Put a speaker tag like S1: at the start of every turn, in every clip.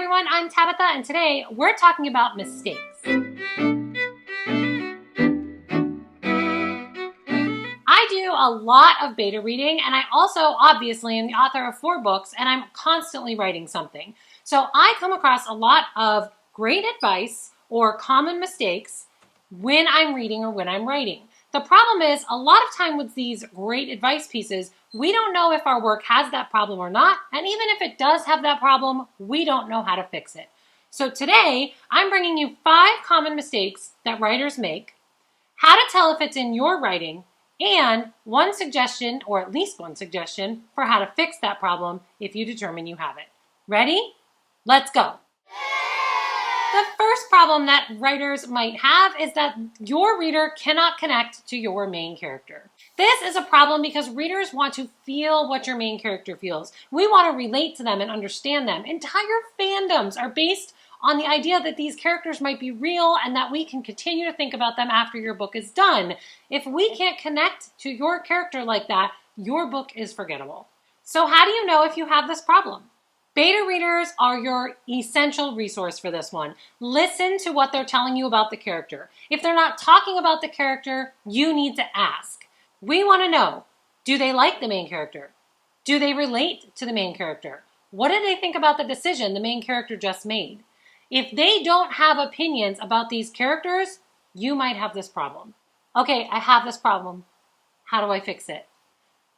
S1: everyone, I'm Tabitha, and today we're talking about mistakes. I do a lot of beta reading, and I also obviously am the author of 4 books, and I'm constantly writing something. So I come across a lot of great advice or common mistakes when I'm reading or when I'm writing. The problem is, a lot of time with these great advice pieces, we don't know if our work has that problem or not, and even if it does have that problem, we don't know how to fix it. So today, I'm bringing you 5 common mistakes that writers make, how to tell if it's in your writing, and one suggestion, or at least one suggestion, for how to fix that problem if you determine you have it. Ready? Let's go! The first problem that writers might have is that your reader cannot connect to your main character. This is a problem because readers want to feel what your main character feels. We want to relate to them and understand them. Entire fandoms are based on the idea that these characters might be real and that we can continue to think about them after your book is done. If we can't connect to your character like that, your book is forgettable. So how do you know if you have this problem? Beta readers are your essential resource for this one. Listen to what they're telling you about the character. If they're not talking about the character, you need to ask. We want to know, do they like the main character? Do they relate to the main character? What do they think about the decision the main character just made? If they don't have opinions about these characters, you might have this problem. Okay, I have this problem. How do I fix it?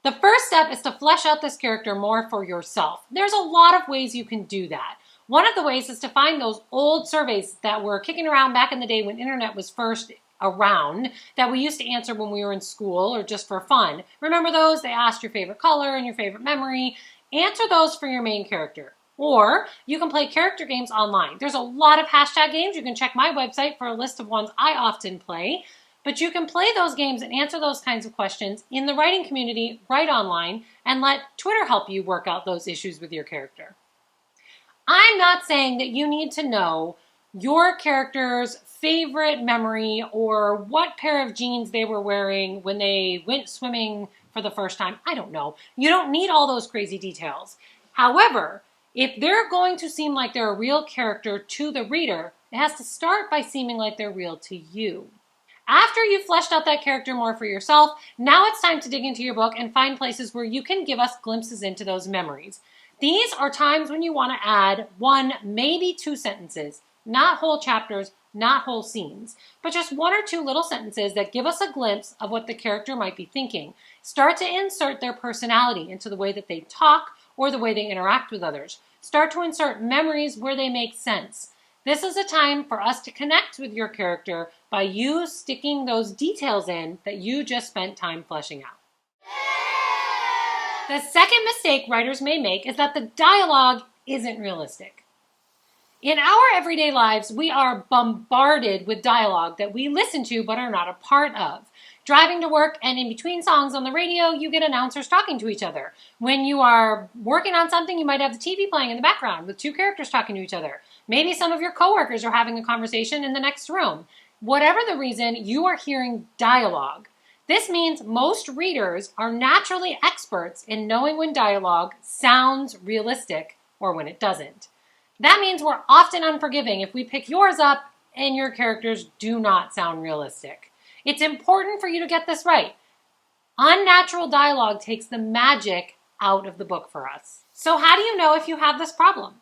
S1: The first step is to flesh out this character more for yourself. There's a lot of ways you can do that. One of the ways is to find those old surveys that were kicking around back in the day when internet was first around, that we used to answer when we were in school or just for fun. Remember those? They asked your favorite color and your favorite memory. Answer those for your main character. Or you can play character games online. There's a lot of hashtag games. You can check my website for a list of ones I often play. But you can play those games and answer those kinds of questions in the writing community right online and let Twitter help you work out those issues with your character. I'm not saying that you need to know your character's favorite memory or what pair of jeans they were wearing when they went swimming for the first time. I don't know. You don't need all those crazy details. However, if they're going to seem like they're a real character to the reader, it has to start by seeming like they're real to you. After you've fleshed out that character more for yourself, now it's time to dig into your book and find places where you can give us glimpses into those memories. These are times when you want to add 1, maybe 2 sentences, not whole chapters, not whole scenes, but just 1 or 2 little sentences that give us a glimpse of what the character might be thinking. Start to insert their personality into the way that they talk or the way they interact with others. Start to insert memories where they make sense. This is a time for us to connect with your character by you sticking those details in that you just spent time fleshing out. The second mistake writers may make is that the dialogue isn't realistic. In our everyday lives, we are bombarded with dialogue that we listen to but are not a part of. Driving to work and in between songs on the radio, you get announcers talking to each other. When you are working on something, you might have the TV playing in the background with 2 characters talking to each other. Maybe some of your coworkers are having a conversation in the next room. Whatever the reason, you are hearing dialogue. This means most readers are naturally experts in knowing when dialogue sounds realistic or when it doesn't. That means we're often unforgiving if we pick yours up and your characters do not sound realistic. It's important for you to get this right. Unnatural dialogue takes the magic out of the book for us. So how do you know if you have this problem?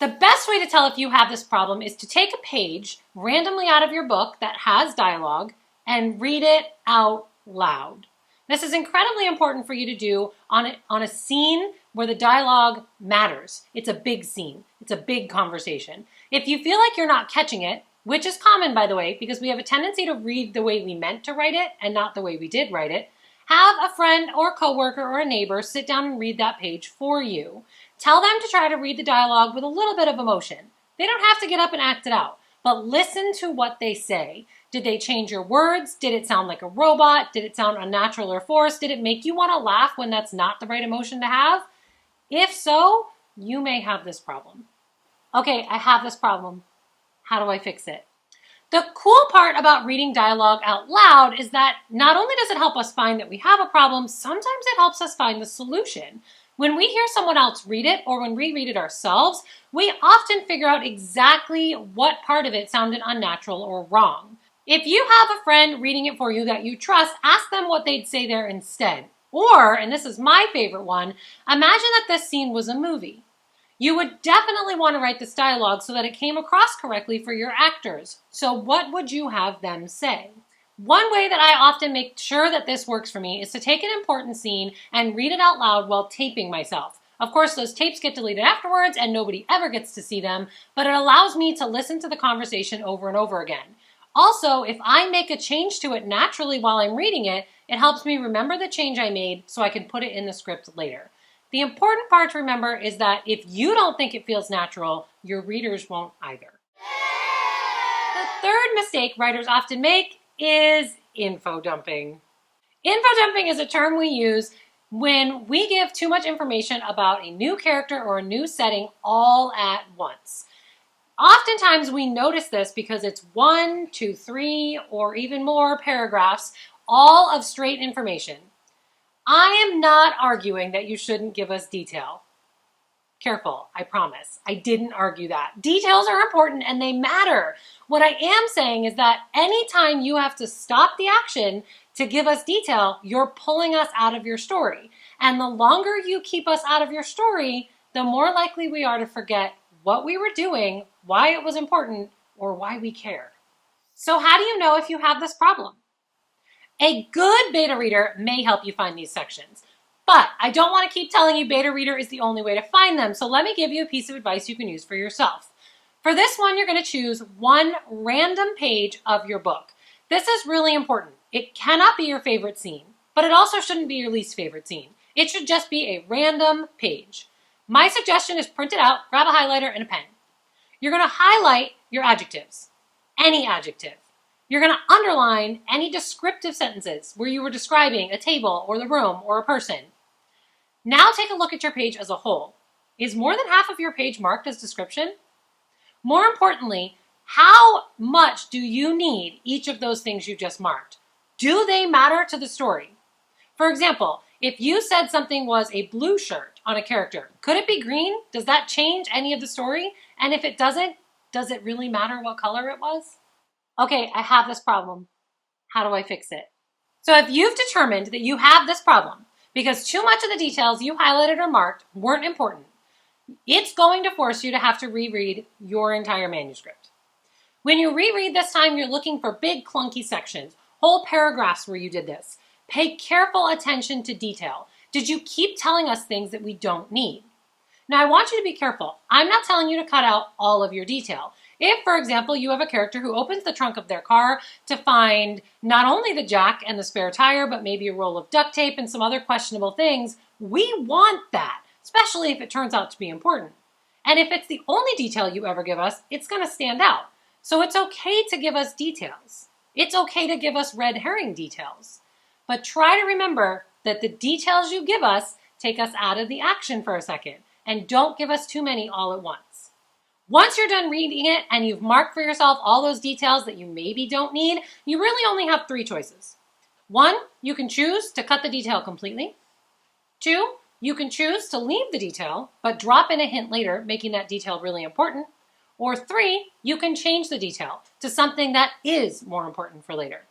S1: The best way to tell if you have this problem is to take a page randomly out of your book that has dialogue and read it out loud. This is incredibly important for you to do on a scene where the dialogue matters. It's a big scene. It's a big conversation. If you feel like you're not catching it, which is common, by the way, because we have a tendency to read the way we meant to write it and not the way we did write it, have a friend or coworker or a neighbor sit down and read that page for you. Tell them to try to read the dialogue with a little bit of emotion. They don't have to get up and act it out, but listen to what they say. Did they change your words? Did it sound like a robot? Did it sound unnatural or forced? Did it make you want to laugh when that's not the right emotion to have? If so, you may have this problem. Okay, I have this problem. How do I fix it? The cool part about reading dialogue out loud is that not only does it help us find that we have a problem, sometimes it helps us find the solution. When we hear someone else read it or when we read it ourselves, we often figure out exactly what part of it sounded unnatural or wrong. If you have a friend reading it for you that you trust, ask them what they'd say there instead. Or, and this is my favorite one, imagine that this scene was a movie. You would definitely want to write this dialogue so that it came across correctly for your actors. So what would you have them say? One way that I often make sure that this works for me is to take an important scene and read it out loud while taping myself. Of course, those tapes get deleted afterwards and nobody ever gets to see them, but it allows me to listen to the conversation over and over again. Also, if I make a change to it naturally while I'm reading it, it helps me remember the change I made so I can put it in the script later. The important part to remember is that if you don't think it feels natural, your readers won't either. The third mistake writers often make is info dumping. Info dumping is a term we use when we give too much information about a new character or a new setting all at once. Oftentimes we notice this because it's 1, 2, 3, or even more paragraphs, all of straight information. I am not arguing that you shouldn't give us detail. Careful, I promise. I didn't argue that. Details are important and they matter. What I am saying is that anytime you have to stop the action to give us detail, you're pulling us out of your story. And the longer you keep us out of your story, the more likely we are to forget what we were doing, why it was important, or why we care. So how do you know if you have this problem? A good beta reader may help you find these sections, but I don't want to keep telling you beta reader is the only way to find them, so let me give you a piece of advice you can use for yourself. For this one, you're going to choose one random page of your book. This is really important. It cannot be your favorite scene, but it also shouldn't be your least favorite scene. It should just be a random page. My suggestion is print it out, grab a highlighter and a pen. You're going to highlight your adjectives, any adjective. You're going to underline any descriptive sentences where you were describing a table or the room or a person. Now take a look at your page as a whole. Is more than half of your page marked as description? More importantly, how much do you need each of those things you just marked? Do they matter to the story? For example, if you said something was a blue shirt on a character, could it be green? Does that change any of the story? And if it doesn't, does it really matter what color it was? Okay, I have this problem. How do I fix it? So if you've determined that you have this problem because too much of the details you highlighted or marked weren't important, it's going to force you to have to reread your entire manuscript. When you reread this time, you're looking for big clunky sections, whole paragraphs where you did this. Pay careful attention to detail. Did you keep telling us things that we don't need? Now I want you to be careful. I'm not telling you to cut out all of your detail. If, for example, you have a character who opens the trunk of their car to find not only the jack and the spare tire, but maybe a roll of duct tape and some other questionable things, we want that, especially if it turns out to be important. And if it's the only detail you ever give us, it's going to stand out. So it's okay to give us details. It's okay to give us red herring details. But try to remember that the details you give us take us out of the action for a second, and don't give us too many all at once. Once you're done reading it and you've marked for yourself all those details that you maybe don't need, you really only have 3 choices. 1, you can choose to cut the detail completely. 2, you can choose to leave the detail, but drop in a hint later, making that detail really important. Or 3, you can change the detail to something that is more important for later.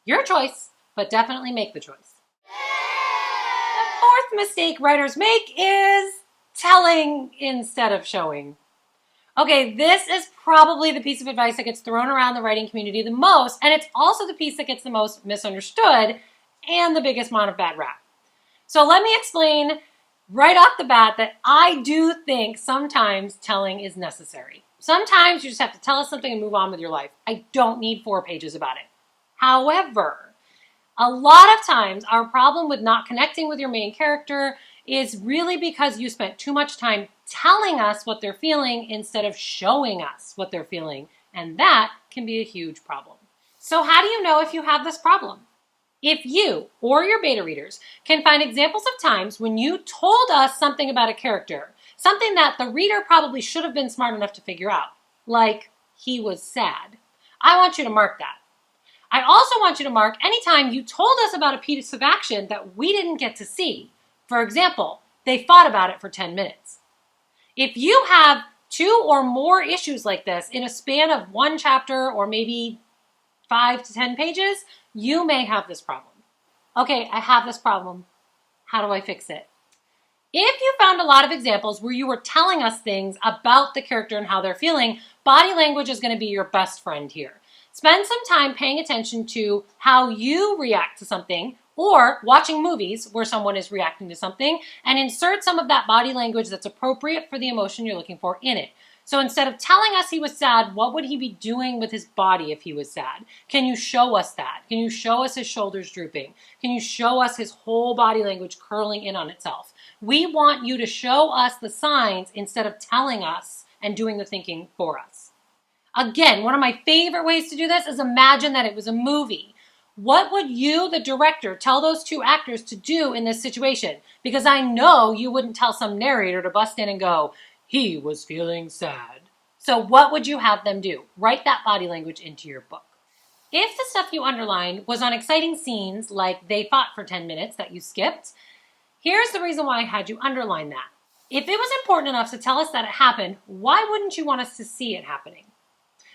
S1: Your choice, but definitely make the choice. The 4th mistake writers make is telling instead of showing. Okay, this is probably the piece of advice that gets thrown around the writing community the most, and it's also the piece that gets the most misunderstood and the biggest amount of bad rap. So let me explain right off the bat that I do think sometimes telling is necessary. Sometimes you just have to tell us something and move on with your life. I don't need 4 pages about it. However, a lot of times our problem with not connecting with your main character is really because you spent too much time telling us what they're feeling instead of showing us what they're feeling, and that can be a huge problem. So how do you know if you have this problem? If you or your beta readers can find examples of times when you told us something about a character, something that the reader probably should have been smart enough to figure out, like he was sad, I want you to mark that. I also want you to mark anytime you told us about a piece of action that we didn't get to see. For example, They fought about it for 10 minutes. If you have 2 or more issues like this in a span of 1 chapter or maybe 5 to 10 pages, you may have this problem. Okay, I have this problem. How do I fix it? If you found a lot of examples where you were telling us things about the character and how they're feeling, body language is going to be your best friend here. Spend some time paying attention to how you react to something or watching movies where someone is reacting to something and insert some of that body language that's appropriate for the emotion you're looking for in it. So instead of telling us he was sad, what would he be doing with his body if he was sad? Can you show us that? Can you show us his shoulders drooping? Can you show us his whole body language curling in on itself? We want you to show us the signs instead of telling us and doing the thinking for us. Again, one of my favorite ways to do this is imagine that it was a movie. What would you, the director, tell those 2 actors to do in this situation? Because I know you wouldn't tell some narrator to bust in and go, he was feeling sad. So what would you have them do? Write that body language into your book. If the stuff you underlined was on exciting scenes like they fought for 10 minutes that you skipped, here's the reason why I had you underline that. If it was important enough to tell us that it happened, why wouldn't you want us to see it happening?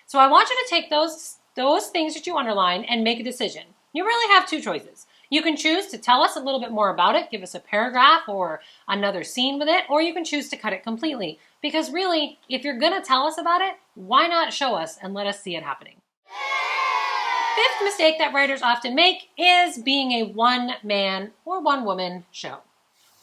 S1: So I want you to take those things that you underlined and make a decision. You really have 2 choices. You can choose to tell us a little bit more about it, give us a paragraph or another scene with it, or you can choose to cut it completely. Because really, if you're going to tell us about it, why not show us and let us see it happening? 5th mistake that writers often make is being a one-man or one-woman show.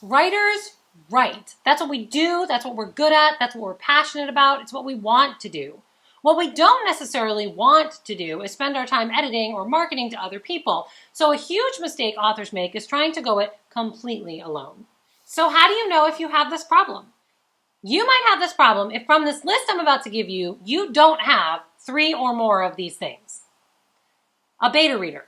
S1: Writers write. That's what we do. That's what we're good at. That's what we're passionate about. It's what we want to do. What we don't necessarily want to do is spend our time editing or marketing to other people. So a huge mistake authors make is trying to go it completely alone. So how do you know if you have this problem? You might have this problem if from this list I'm about to give you, you don't have 3 or more of these things. A beta reader,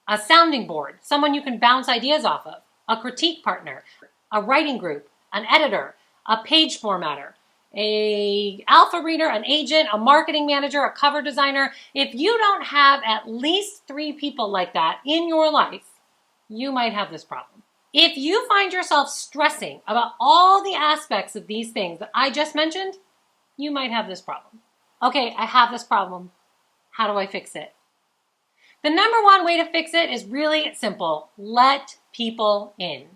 S1: a sounding board, someone you can bounce ideas off of, a critique partner, a writing group, an editor, a page formatter, a alpha reader, an agent, a marketing manager, a cover designer. If you don't have at least 3 people like that in your life, you might have this problem. If you find yourself stressing about all the aspects of these things that I just mentioned, you might have this problem. Okay, I have this problem. How do I fix it? The number 1 way to fix it is really simple. Let people in.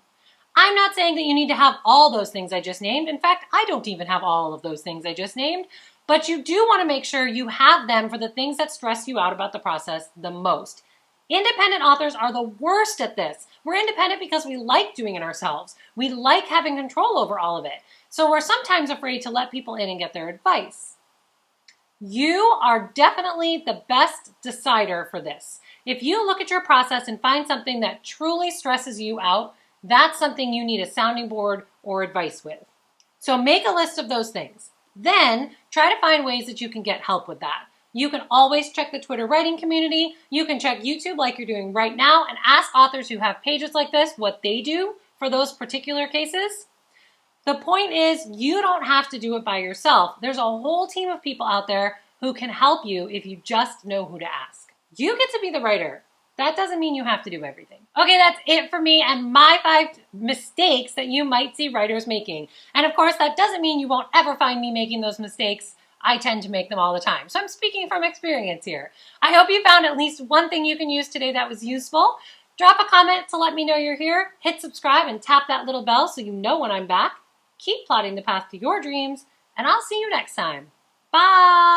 S1: I'm not saying that you need to have all those things I just named. In fact, I don't even have all of those things I just named. But you do want to make sure you have them for the things that stress you out about the process the most. Independent authors are the worst at this. We're independent because we like doing it ourselves. We like having control over all of it. So we're sometimes afraid to let people in and get their advice. You are definitely the best decider for this. If you look at your process and find something that truly stresses you out, that's something you need a sounding board or advice with. So make a list of those things. Then try to find ways that you can get help with that. You can always check the Twitter writing community. You can check YouTube like you're doing right now and ask authors who have pages like this what they do for those particular cases. The point is, you don't have to do it by yourself. There's a whole team of people out there who can help you if you just know who to ask. You get to be the writer. That doesn't mean you have to do everything. Okay, that's it for me and my 5 mistakes that you might see writers making. And of course, that doesn't mean you won't ever find me making those mistakes. I tend to make them all the time. So I'm speaking from experience here. I hope you found at least one thing you can use today that was useful. Drop a comment to let me know you're here. Hit subscribe and tap that little bell so you know when I'm back. Keep plotting the path to your dreams, and I'll see you next time. Bye!